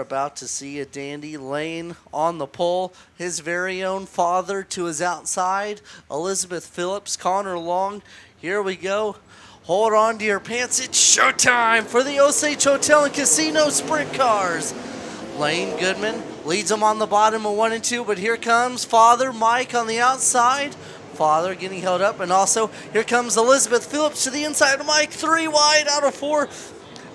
about to see a dandy. Lane on the pole. His very own father to his outside. Elizabeth Phillips, Connor Long. Here we go. Hold on to your pants. It's showtime for the Osage Hotel and Casino Sprint Cars. Lane Goodman leads them on the bottom of 1 and 2, but here comes father Mike on the outside. Father getting held up, and also here comes Elizabeth Phillips to the inside of Mike. 3 wide out of 4.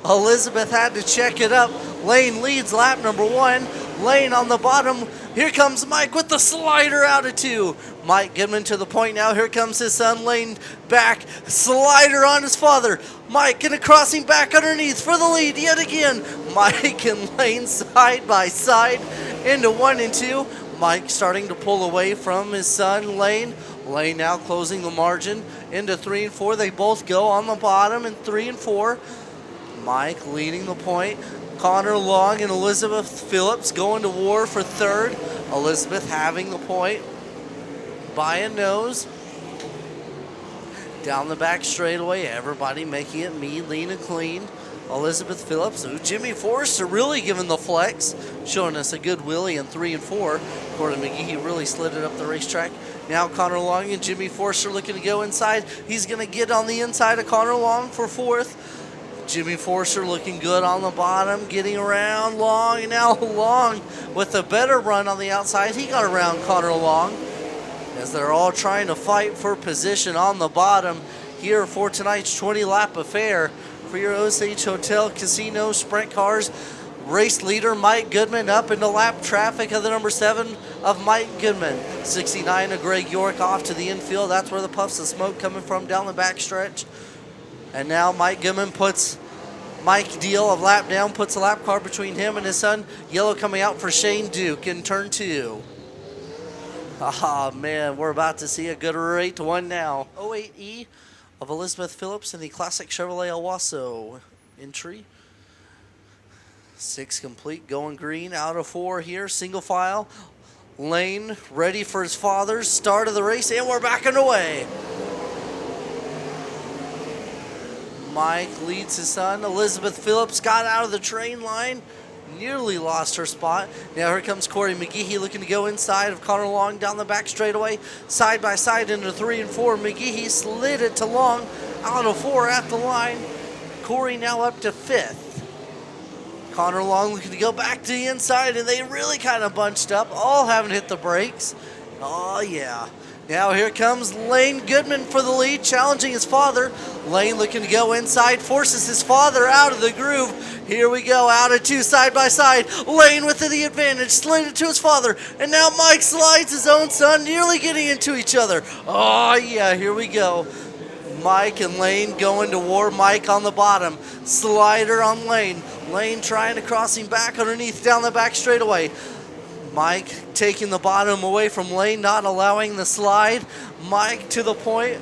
Elizabeth had to check it up. Lane leads lap number 1. Lane on the bottom. Here comes Mike with the slider out of 2. Mike Goodman to the point now. Here comes his son. Lane back. Slider on his father. Mike in a crossing back underneath for the lead yet again. Mike and Lane side by side into 1 and 2. Mike starting to pull away from his son Lane. Lane now closing the margin into 3 and 4. They both go on the bottom in 3 and 4. Mike leading the point. Connor Long and Elizabeth Phillips going to war for 3rd. Elizabeth having the point by a nose. Down the back straightaway, everybody making it mean, lean, and clean. Elizabeth Phillips, Jimmy Forrester really giving the flex, showing us a good wheelie in 3 and 4. Corey McGehee really slid it up the racetrack. Now Connor Long and Jimmy Forrester looking to go inside. He's going to get on the inside of Connor Long for 4th. Jimmy Forrester looking good on the bottom, getting around Long, and now Long with a better run on the outside. He got around Connor Long as they're all trying to fight for position on the bottom here for tonight's 20-lap affair for your Osage Hotel Casino Sprint Cars. Race leader Mike Goodman up into lap traffic of the number 7 of Mike Goodman. 69 of Greg York off to the infield. That's where the puffs of smoke coming from down the backstretch. And now Mike Goodman puts Mike Deal of lap down, puts a lap car between him and his son. Yellow coming out for Shane Duke in turn 2. Ah, man, we're about to see a good rate one now. 08E of Elizabeth Phillips in the classic Chevrolet El Waso entry. 6 complete, going green out of 4 here, single file. Lane ready for his father's start of the race, and we're backing away. Mike leads his son. Elizabeth Phillips got out of the train line, nearly lost her spot. Now here comes Corey McGehee looking to go inside of Connor Long down the back straightaway, side by side into 3 and 4. McGehee slid it to Long out of 4 at the line. Corey now up to 5th. Connor Long looking to go back to the inside, and they really kind of bunched up, all haven't hit the brakes. Oh yeah. Now here comes Lane Goodman for the lead, challenging his father. Lane looking to go inside, forces his father out of the groove. Here we go, out of 2 side by side. Lane with the advantage, slid it to his father. And now Mike slides his own son, nearly getting into each other. Oh yeah, here we go. Mike and Lane going to war. Mike on the bottom, slider on Lane. Lane trying to cross him back underneath down the back straightaway. Mike taking the bottom away from Lane, not allowing the slide. Mike to the point,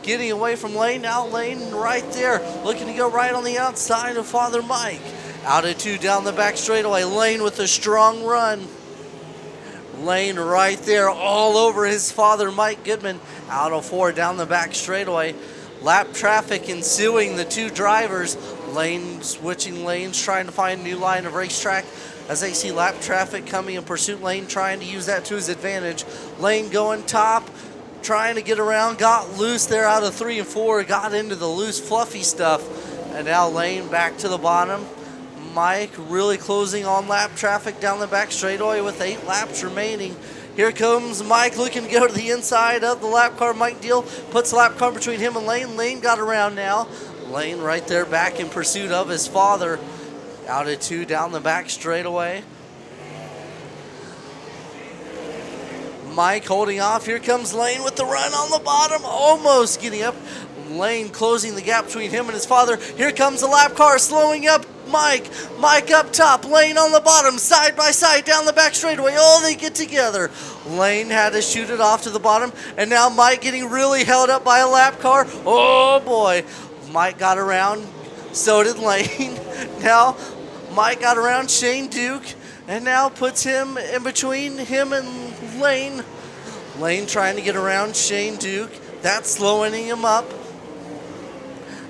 getting away from Lane. Now Lane right there, looking to go right on the outside of Father Mike. Out of 2 down the back straightaway. Lane with a strong run. Lane right there, all over his father Mike Goodman. Out of 4 down the back straightaway. Lap traffic ensuing the 2 drivers. Lane switching lanes, trying to find a new line of racetrack. As they see lap traffic coming in pursuit, Lane trying to use that to his advantage. Lane going top, trying to get around, got loose there out of 3 and 4, got into the loose, fluffy stuff. And now Lane back to the bottom. Mike really closing on lap traffic down the back straightaway with 8 laps remaining. Here comes Mike looking to go to the inside of the lap car. Mike Deal puts the lap car between him and Lane. Lane got around now. Lane right there back in pursuit of his father. Out of 2 down the back straightaway. Mike holding off. Here comes Lane with the run on the bottom. Almost getting up. Lane closing the gap between him and his father. Here comes the lap car slowing up Mike. Mike up top. Lane on the bottom. Side by side down the back straightaway. Oh, they get together. Lane had to shoot it off to the bottom. And now Mike getting really held up by a lap car. Oh, boy. Mike got around. So did Lane. Now Mike got around Shane Duke and now puts him in between him and Lane. Lane trying to get around Shane Duke. That's slowing him up.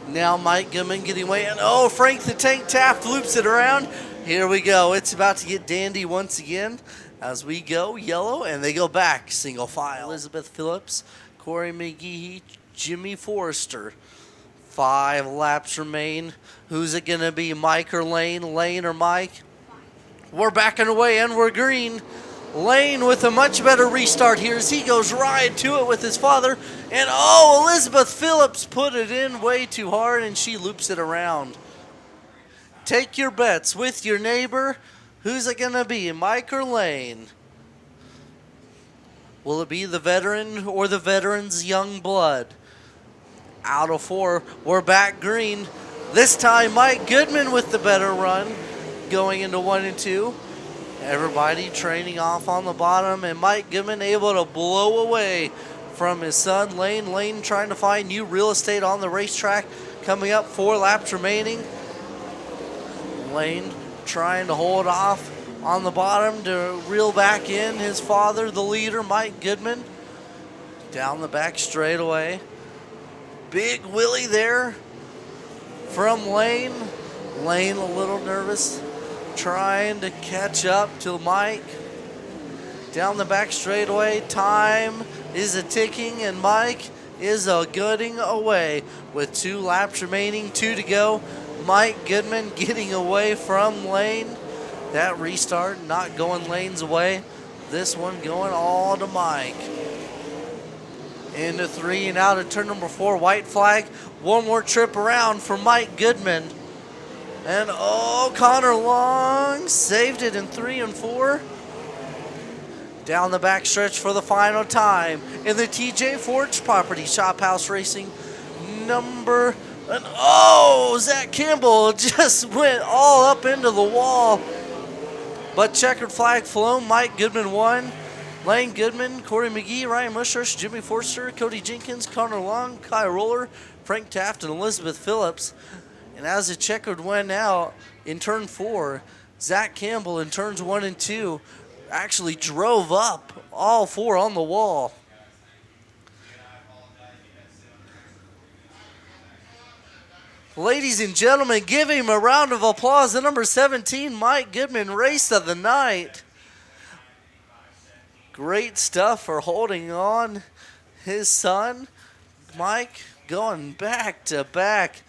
Now Mike Goodman getting away. And oh, Frank the Tank Taft loops it around. Here we go. It's about to get dandy once again as we go yellow, and they go back single file. Elizabeth Phillips, Corey McGehee, Jimmy Forrester. 5 laps remain. Who's it going to be, Mike or Lane? Lane or Mike? We're backing away, and we're green. Lane with a much better restart here as he goes right to it with his father. And oh, Elizabeth Phillips put it in way too hard, and she loops it around. Take your bets with your neighbor. Who's it going to be, Mike or Lane? Will it be the veteran or the veteran's young blood? Out of 4, we're back green. This time, Mike Goodman with the better run, going into 1 and 2. Everybody training off on the bottom, and Mike Goodman able to blow away from his son, Lane. Lane trying to find new real estate on the racetrack. Coming up, 4 laps remaining. Lane trying to hold off on the bottom to reel back in his father, the leader, Mike Goodman. Down the back straightaway. Big Willie there from Lane. Lane a little nervous, trying to catch up to Mike. Down the back straightaway, time is a ticking, and Mike is a gooding away with 2 laps remaining, 2 to go. Mike Goodman getting away from Lane. That restart not going Lane's way. This one going all to Mike. Into 3 and out of turn number 4, white flag. One more trip around for Mike Goodman. And oh, Connor Long saved it in 3 and 4. Down the back stretch for the final time in the TJ Forge Property Shop House Racing number. And oh, Zach Campbell just went all up into the wall. But checkered flag flown. Mike Goodman won. Lane Goodman, Corey McGehee, Ryan Mushrush, Jimmy Forrester, Cody Jenkins, Connor Long, Kai Roller, Frank Taft, and Elizabeth Phillips. And as the checkered went out in turn 4, Zach Campbell in turns 1 and 2 actually drove up all 4 on the wall. Ladies and gentlemen, give him a round of applause. The number 17, Mike Goodman, race of the night. Great stuff for holding on his son. Mike going back to back